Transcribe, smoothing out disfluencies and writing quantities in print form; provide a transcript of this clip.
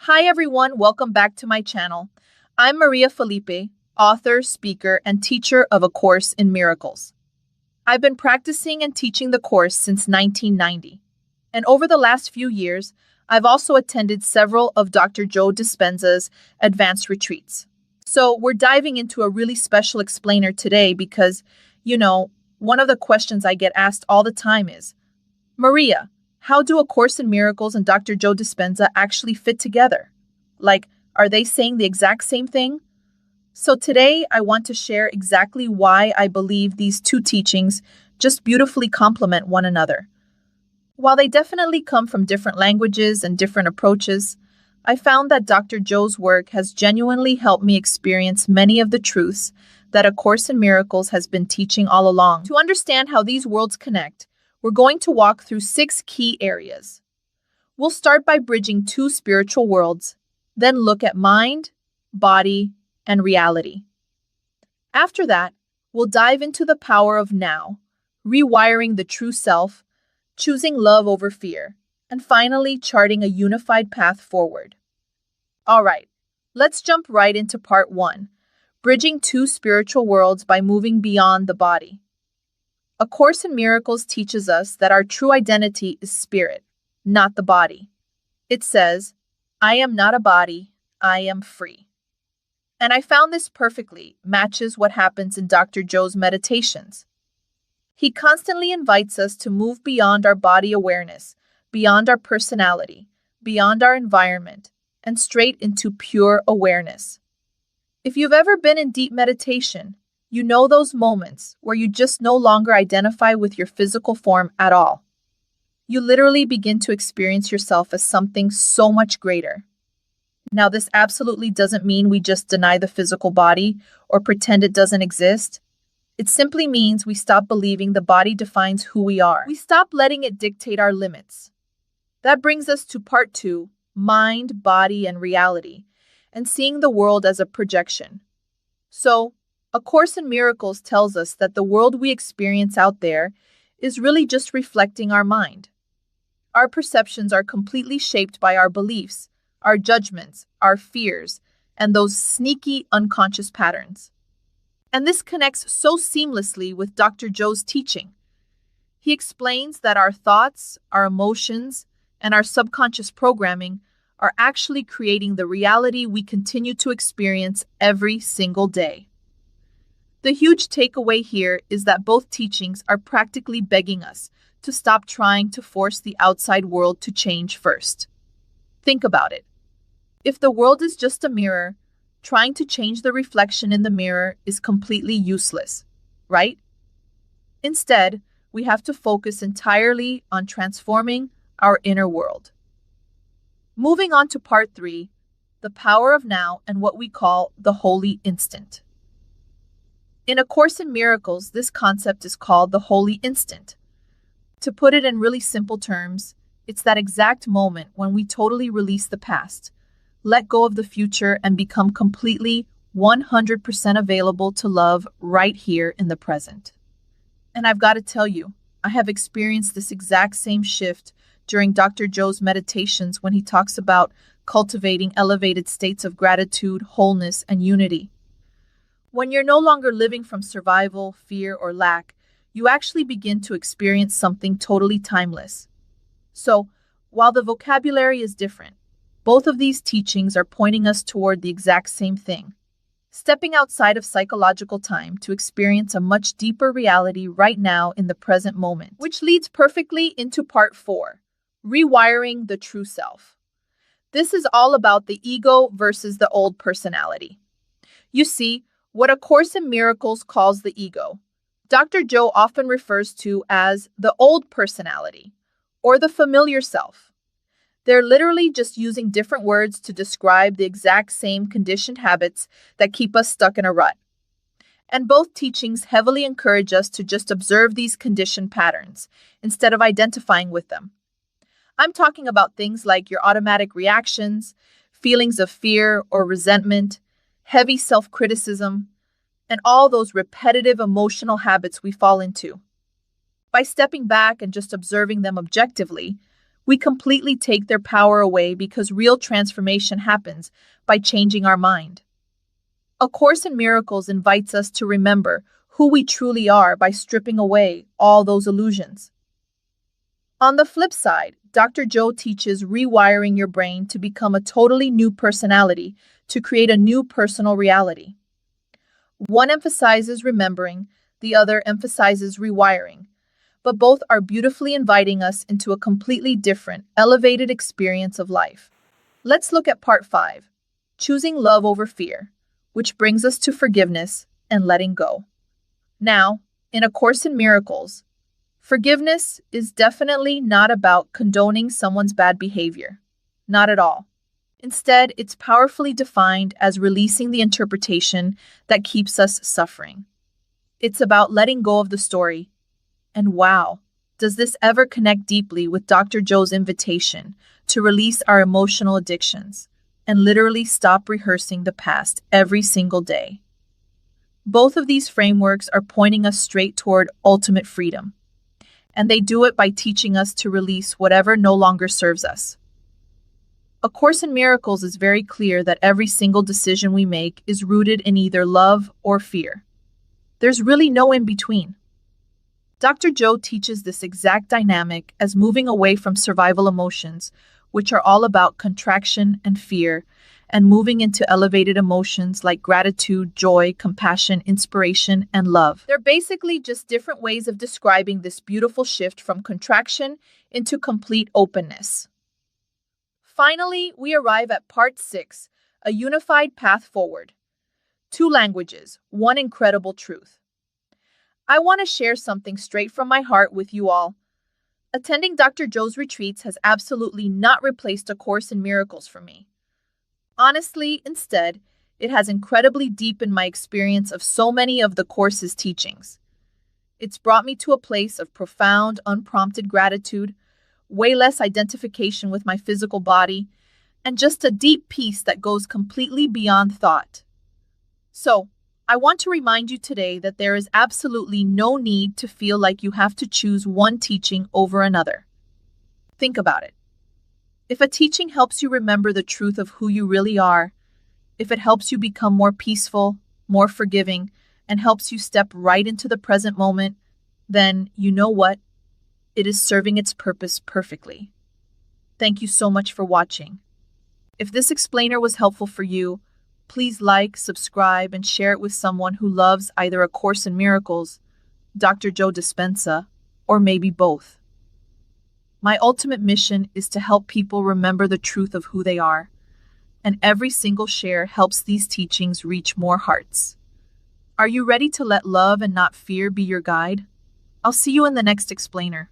Hi everyone, welcome back to my channel. I'm Maria Felipe, author, speaker, and teacher of A Course in Miracles. I've been practicing and teaching the course since 1990. And over the last few years, I've also attended several of Dr. Joe Dispenza's advanced retreats. So we're diving into a really special explainer today because, one of the questions I get asked all the time is, Maria, how do A Course in Miracles and Dr. Joe Dispenza actually fit together? Like, are they saying the exact same thing? So today I want to share exactly why I believe these two teachings just beautifully complement one another. While they definitely come from different languages and different approaches, I found that Dr. Joe's work has genuinely helped me experience many of the truths that A Course in Miracles has been teaching all along. To understand how these worlds connect, we're going to walk through 6 key areas. We'll start by bridging 2 spiritual worlds, then look at mind, body, and reality. After that, we'll dive into the power of now, rewiring the true self, choosing love over fear, and finally charting a unified path forward. All right, let's jump right into part 1, bridging 2 spiritual worlds by moving beyond the body. A Course in Miracles teaches us that our true identity is spirit, not the body. It says, I am not a body, I am free. And I found this perfectly matches what happens in Dr. Joe's meditations. He constantly invites us to move beyond our body awareness, beyond our personality, beyond our environment, and straight into pure awareness. If you've ever been in deep meditation, you know those moments where you just no longer identify with your physical form at all. You literally begin to experience yourself as something so much greater. Now, this absolutely doesn't mean we just deny the physical body or pretend it doesn't exist. It simply means we stop believing the body defines who we are. We stop letting it dictate our limits. That brings us to part 2, mind, body, and reality, and seeing the world as a projection. So, A Course in Miracles tells us that the world we experience out there is really just reflecting our mind. Our perceptions are completely shaped by our beliefs, our judgments, our fears, and those sneaky unconscious patterns. And this connects so seamlessly with Dr. Joe's teaching. He explains that our thoughts, our emotions, and our subconscious programming are actually creating the reality we continue to experience every single day. The huge takeaway here is that both teachings are practically begging us to stop trying to force the outside world to change first. Think about it. If the world is just a mirror, trying to change the reflection in the mirror is completely useless, right? Instead, we have to focus entirely on transforming our inner world. Moving on to part 3, the power of now and what we call the holy instant. In A Course in Miracles, this concept is called the holy instant. To put it in really simple terms, it's that exact moment when we totally release the past, let go of the future, and become completely 100% available to love right here in the present. And I've got to tell you, I have experienced this exact same shift during Dr. Joe's meditations when he talks about cultivating elevated states of gratitude, wholeness, and unity. When you're no longer living from survival, fear, or lack, you actually begin to experience something totally timeless. So, while the vocabulary is different, both of these teachings are pointing us toward the exact same thing, stepping outside of psychological time to experience a much deeper reality right now in the present moment, which leads perfectly into part 4, rewiring the true self. This is all about the ego versus the old personality. You see, what A Course in Miracles calls the ego, Dr. Joe often refers to as the old personality or the familiar self. They're literally just using different words to describe the exact same conditioned habits that keep us stuck in a rut. And both teachings heavily encourage us to just observe these conditioned patterns instead of identifying with them. I'm talking about things like your automatic reactions, feelings of fear or resentment, heavy self-criticism, and all those repetitive emotional habits we fall into. By stepping back and just observing them objectively, We completely take their power away because real transformation happens by changing our mind. A Course in Miracles invites us to remember who we truly are by stripping away all those illusions. On the flip side, Dr. Joe teaches rewiring your brain to become a totally new personality to create a new personal reality. One emphasizes remembering, the other emphasizes rewiring, but both are beautifully inviting us into a completely different, elevated experience of life. Let's look at part 5, choosing love over fear, which brings us to forgiveness and letting go. Now, in A Course in Miracles, forgiveness is definitely not about condoning someone's bad behavior. Not at all. Instead, it's powerfully defined as releasing the interpretation that keeps us suffering. It's about letting go of the story. And wow, does this ever connect deeply with Dr. Joe's invitation to release our emotional addictions and literally stop rehearsing the past every single day. Both of these frameworks are pointing us straight toward ultimate freedom, and they do it by teaching us to release whatever no longer serves us. A Course in Miracles is very clear that every single decision we make is rooted in either love or fear. There's really no in between. Dr. Joe teaches this exact dynamic as moving away from survival emotions, which are all about contraction and fear, and moving into elevated emotions like gratitude, joy, compassion, inspiration, and love. They're basically just different ways of describing this beautiful shift from contraction into complete openness. Finally, we arrive at part 6, a unified path forward. 2 languages, 1 incredible truth. I want to share something straight from my heart with you all. Attending Dr. Joe's retreats has absolutely not replaced A Course in Miracles for me. Honestly, instead, it has incredibly deepened my experience of so many of the Course's teachings. It's brought me to a place of profound, unprompted gratitude, way less identification with my physical body, and just a deep peace that goes completely beyond thought. So, I want to remind you today that there is absolutely no need to feel like you have to choose one teaching over another. Think about it. If a teaching helps you remember the truth of who you really are, if it helps you become more peaceful, more forgiving, and helps you step right into the present moment, then you know what? It is serving its purpose perfectly. Thank you so much for watching. If this explainer was helpful for you, please like, subscribe, and share it with someone who loves either A Course in Miracles, Dr. Joe Dispenza, or maybe both. My ultimate mission is to help people remember the truth of who they are, and every single share helps these teachings reach more hearts. Are you ready to let love and not fear be your guide? I'll see you in the next explainer.